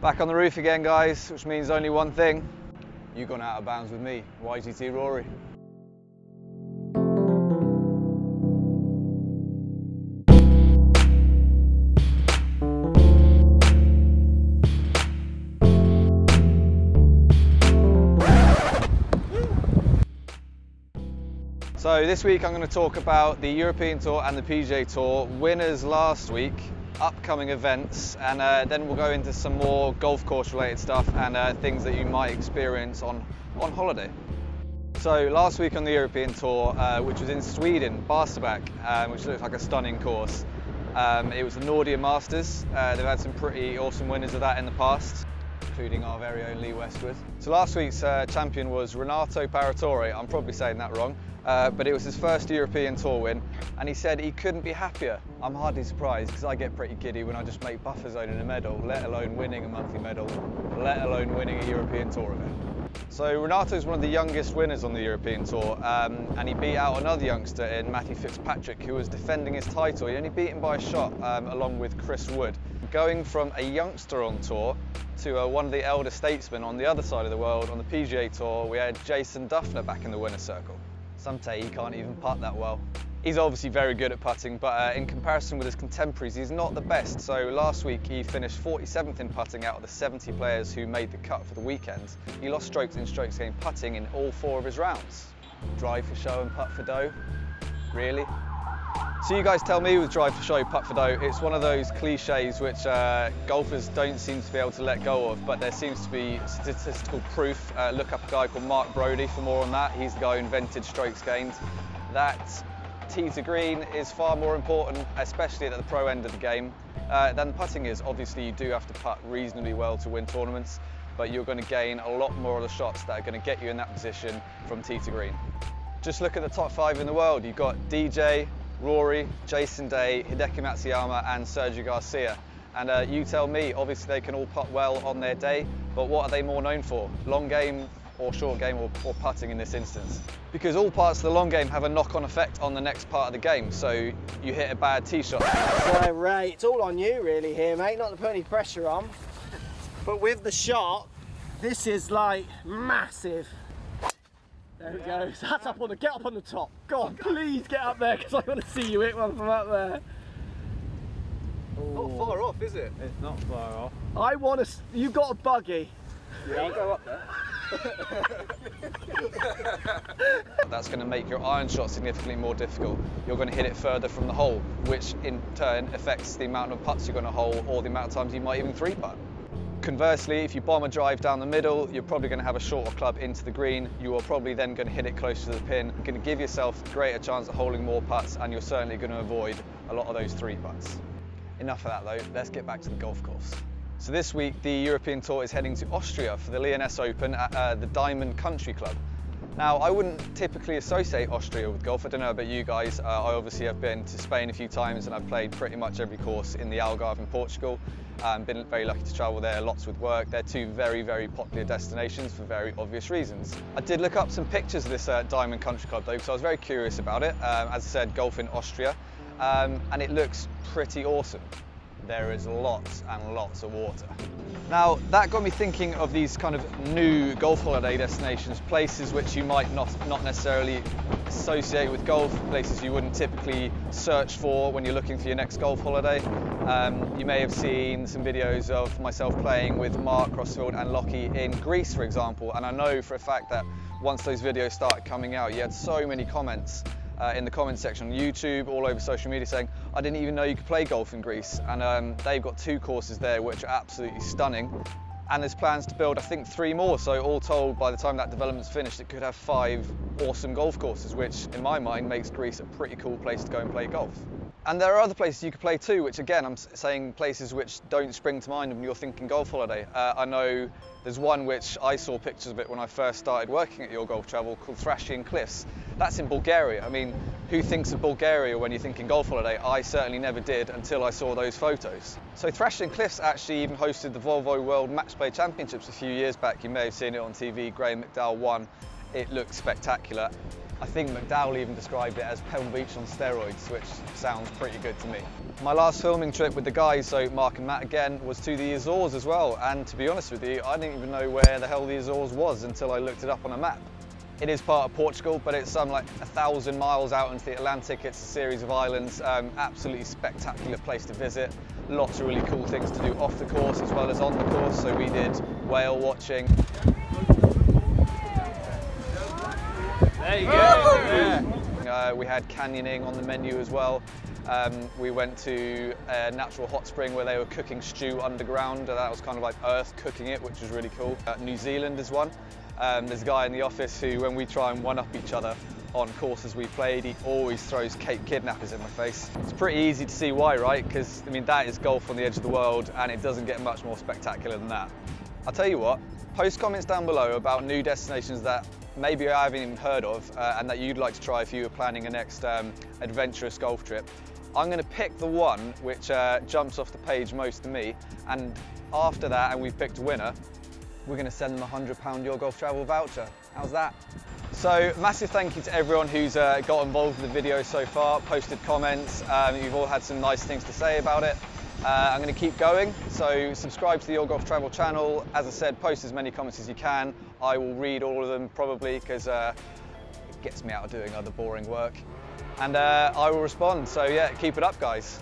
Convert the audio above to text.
Back on the roof again, guys, which means only one thing. You've gone out of bounds with me, YGT Rory. So this week I'm going to talk about the European Tour and the PGA Tour, winners last week, upcoming events, and then we'll go into some more golf course related stuff and things that you might experience on holiday. So last week on the European Tour, which was in Sweden, Barsebäck, which looks like a stunning course. It was the Nordia Masters. They've had some pretty awesome winners of that in the past, including our very own Lee Westwood. So last week's champion was Renato Paratore. I'm probably saying that wrong. But it was his first European Tour win, and he said he couldn't be happier. I'm hardly surprised, because I get pretty giddy when I just make buffer zone in a medal, let alone winning a monthly medal, let alone winning a European Tour event. So Renato is one of the youngest winners on the European Tour, and he beat out another youngster in Matthew Fitzpatrick, who was defending his title. He only beat him by a shot, along with Chris Wood. Going from a youngster on tour to one of the elder statesmen on the other side of the world, on the PGA Tour, we had Jason Dufner back in the winner's circle. Some say he can't even putt that well. He's obviously very good at putting, but in comparison with his contemporaries, he's not the best. So last week he finished 47th in putting out of the 70 players who made the cut for the weekend. He lost strokes in strokes gained putting in all 4 of his rounds. Drive for show and putt for dough? Really? So you guys tell me with drive for show, putt for dough, it's one of those cliches which golfers don't seem to be able to let go of, but there seems to be statistical proof. Look up a guy called Mark Brodie for more on that. He's the guy who invented strokes gained. That tee to green is far more important, especially at the pro end of the game, than the putting is. Obviously you do have to putt reasonably well to win tournaments, but you're going to gain a lot more of the shots that are going to get you in that position from tee to green. Just look at the top 5 in the world. You've got DJ, Rory, Jason Day, Hideki Matsuyama and Sergio Garcia. And you tell me, obviously they can all putt well on their day, but what are they more known for? Long game or short game or putting in this instance? Because all parts of the long game have a knock-on effect on the next part of the game, so you hit a bad tee shot. So Ray, it's all on you really here, mate, not to put any pressure on. But with the shot, this is like massive. There we go. So that's up on the, get up on the top. Go on, please get up there because I want to see you hit one from up there. Not far off, is it? It's not far off. I want to, you've got a buggy. Yeah, I'll go up there. That's going to make your iron shot significantly more difficult. You're going to hit it further from the hole, which in turn affects the amount of putts you're going to hole or the amount of times you might even 3-putt. Conversely, if you bomb a drive down the middle, you're probably going to have a shorter club into the green. You are probably then going to hit it closer to the pin. You're going to give yourself a greater chance of holding more putts, and you're certainly going to avoid a lot of those 3-putts. Enough of that though, let's get back to the golf course. So this week the European Tour is heading to Austria for the Lyoness Open at the Diamond Country Club. Now, I wouldn't typically associate Austria with golf. I don't know about you guys. I obviously have been to Spain a few times and I've played pretty much every course in the Algarve in Portugal. Been very lucky to travel there, lots with work. They're 2 very, very popular destinations for very obvious reasons. I did look up some pictures of this Diamond Country Club though, because I was very curious about it. As I said, golf in Austria, and it looks pretty awesome. There is lots and lots of water. Now that got me thinking of these kind of new golf holiday destinations, places which you might not necessarily associate with golf, places you wouldn't typically search for when you're looking for your next golf holiday. You may have seen some videos of myself playing with Mark, Crossfield and Lockey in Greece, for example, and I know for a fact that once those videos started coming out, you had so many comments in the comments section on YouTube, all over social media saying, I didn't even know you could play golf in Greece. And they've got 2 courses there which are absolutely stunning. And there's plans to build, I think, 3 more. So all told, by the time that development's finished, it could have 5 awesome golf courses, which in my mind makes Greece a pretty cool place to go and play golf. And there are other places you could play too, which again, I'm saying places which don't spring to mind when you're thinking golf holiday. I know there's one which I saw pictures of it when I first started working at Your Golf Travel, called Thracian Cliffs. That's in Bulgaria. I mean, who thinks of Bulgaria when you're thinking golf holiday? I certainly never did until I saw those photos. So Thracian Cliffs actually even hosted the Volvo World Match Play Championships a few years back. You may have seen it on TV, Graham McDowell won. It looked spectacular. I think McDowell even described it as Pebble Beach on steroids, which sounds pretty good to me. My last filming trip with the guys, so Mark and Matt again, was to the Azores as well, and to be honest with you, I didn't even know where the hell the Azores was until I looked it up on a map. It is part of Portugal, but it's some like 1,000 miles out into the Atlantic. It's a series of islands, absolutely spectacular place to visit. Lots of really cool things to do off the course as well as on the course, so we did whale watching. There you go. Yeah. We had canyoning on the menu as well. We went to a natural hot spring where they were cooking stew underground. That was kind of like earth cooking it, which was really cool. New Zealand is one. There's a guy in the office who, when we try and one-up each other on courses we played, he always throws Cape Kidnappers in my face. It's pretty easy to see why, right? Because, I mean, that is golf on the edge of the world, and it doesn't get much more spectacular than that. I'll tell you what, post comments down below about new destinations that maybe I haven't even heard of and that you'd like to try if you were planning a next adventurous golf trip. I'm going to pick the one which jumps off the page most to me, and after that, and we've picked a winner, we're going to send them a £100 Your Golf Travel voucher. How's that? So massive thank you to everyone who's got involved with the video so far, posted comments, you've all had some nice things to say about it. I'm going to keep going, so subscribe to the Your Golf Travel channel. As I said, post as many comments as you can. I will read all of them probably, because it gets me out of doing other boring work. And I will respond, so yeah, keep it up guys.